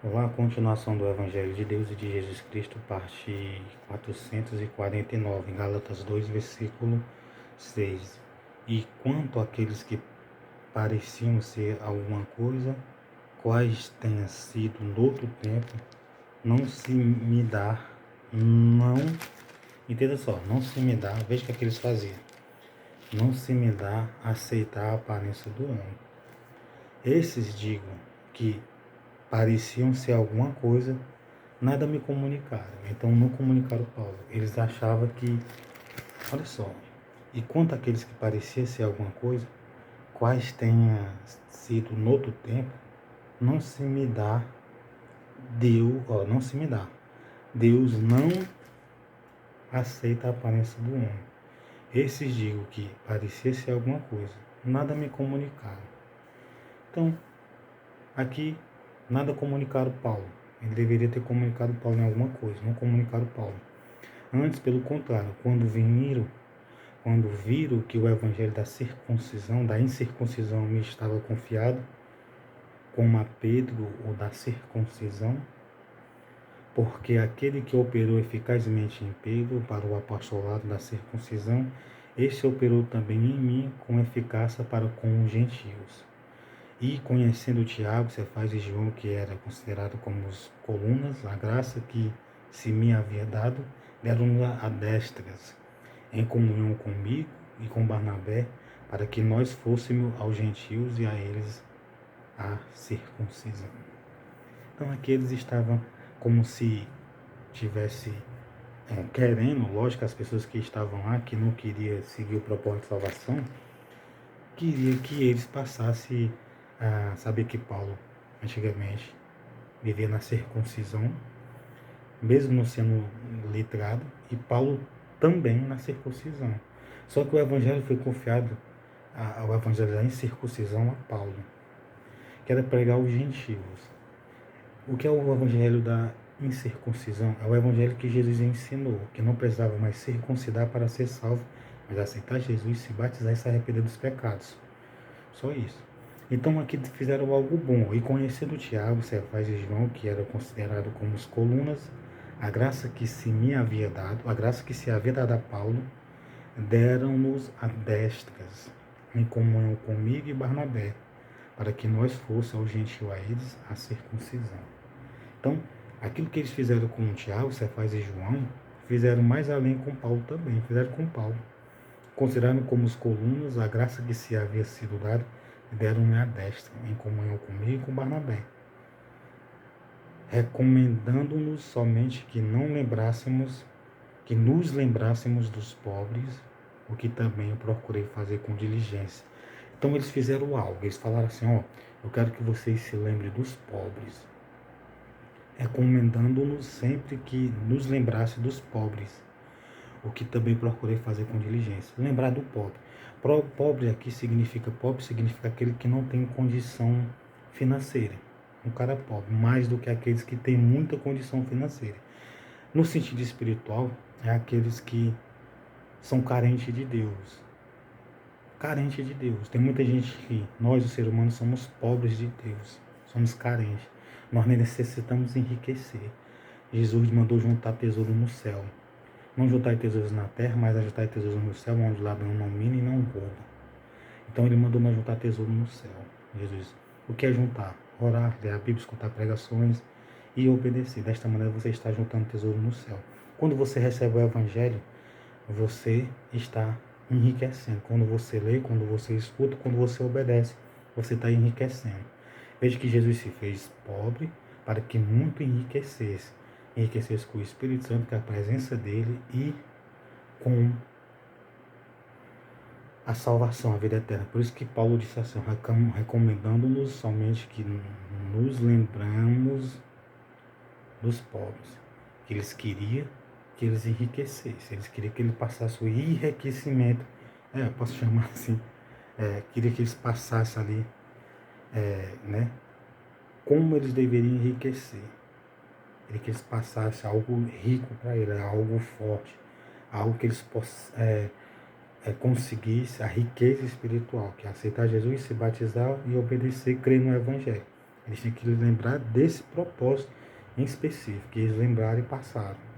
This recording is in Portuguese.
Olá, a continuação do Evangelho de Deus e de Jesus Cristo, parte 449, em Gálatas 2, versículo 6. E quanto àqueles que pareciam ser alguma coisa, quais tenha sido no outro tempo, não se me dá, não, entenda só, não se me dá, veja o que eles faziam, não se me dá aceitar a aparência do homem. Esses digo que pareciam ser alguma coisa, nada me comunicaram. Então não comunicaram Paulo. Eles achavam que, olha só, e quanto àqueles que pareciam ser alguma coisa, quais tenha sido no outro tempo, não se me dá, não se me dá. Deus não aceita a aparência do homem. Esses digo que parecia ser alguma coisa, nada me comunicaram. Então, aqui, nada comunicaram Paulo. Ele deveria ter comunicado Paulo em alguma coisa, não comunicaram Paulo. Antes, pelo contrário, quando viram que o evangelho da circuncisão, da incircuncisão me estava confiado, como a Pedro o da circuncisão, porque aquele que operou eficazmente em Pedro para o apostolado da circuncisão, este operou também em mim com eficácia para com os gentios. E conhecendo Tiago, Cefas e João, que era considerado como os colunas, a graça que se me havia dado, deram-nos a destras, em comunhão comigo e com Barnabé, para que nós fôssemos aos gentios e a eles a circuncisão. Então aqui eles estavam como se tivesse querendo, lógico, as pessoas que estavam lá, que não queriam seguir o propósito de salvação, queria que eles passassem a saber que Paulo, antigamente, vivia na circuncisão, mesmo não sendo letrado, e Paulo também na circuncisão. Só que o evangelho foi confiado ao evangelho da incircuncisão a Paulo, que era pregar os gentios. O que é o evangelho da incircuncisão? É o evangelho que Jesus ensinou, que não precisava mais circuncidar para ser salvo, mas aceitar Jesus, se batizar e se arrepender dos pecados. Só isso. Então aqui fizeram algo bom, e conhecendo Tiago, Cefas e João, que eram considerados como os colunas, a graça que se me havia dado, a graça que se havia dado a Paulo, deram-nos a destras, em comunhão comigo e Barnabé, para que nós fôssemos aos gentios a eles a circuncisão. Então, aquilo que eles fizeram com Tiago, Cefas e João, fizeram mais além com Paulo também, fizeram com Paulo. Consideraram como os colunas a graça que se havia sido dada, deram-me a destra, em comunhão comigo e com Barnabé, recomendando-nos somente que nos lembrássemos dos pobres, o que também eu procurei fazer com diligência. Então eles fizeram algo, eles falaram assim, eu quero que vocês se lembrem dos pobres, recomendando-nos sempre que nos lembrasse dos pobres, o que também procurei fazer com diligência. Lembrar do pobre. Pobre aqui significa aquele que não tem condição financeira. Um cara pobre, mais do que aqueles que têm muita condição financeira. No sentido espiritual, é aqueles que são carentes de Deus. Carente de Deus. Tem muita gente que nós, os seres humanos, somos pobres de Deus. Somos carentes. Nós necessitamos enriquecer. Jesus mandou juntar tesouro no céu. Não juntar tesouros na terra, mas ajuntar tesouros no céu, onde o ladrão não mina e não rouba. Então ele mandou nós juntar tesouro no céu. Jesus. O que é juntar? Orar, ler a Bíblia, escutar pregações e obedecer. Desta maneira você está juntando tesouro no céu. Quando você recebe o Evangelho, você está enriquecendo. Quando você lê, quando você escuta, quando você obedece, você está enriquecendo. Veja que Jesus se fez pobre para que muito enriquecesse. Enriquecesse com o Espírito Santo, com a presença dele e com a salvação, a vida eterna. Por isso que Paulo disse assim, recomendando-nos somente que nos lembramos dos pobres. Que eles queriam que eles enriquecessem. Eles queriam que ele passasse o enriquecimento. Posso chamar assim. Queria que eles passassem ali, né? Como eles deveriam enriquecer. Queria que eles passassem algo rico para ele, algo forte. Algo que eles conseguissem a riqueza espiritual, que é aceitar Jesus, se batizar e obedecer, crer no Evangelho. Eles tinham que lembrar desse propósito em específico, que eles lembraram e passaram.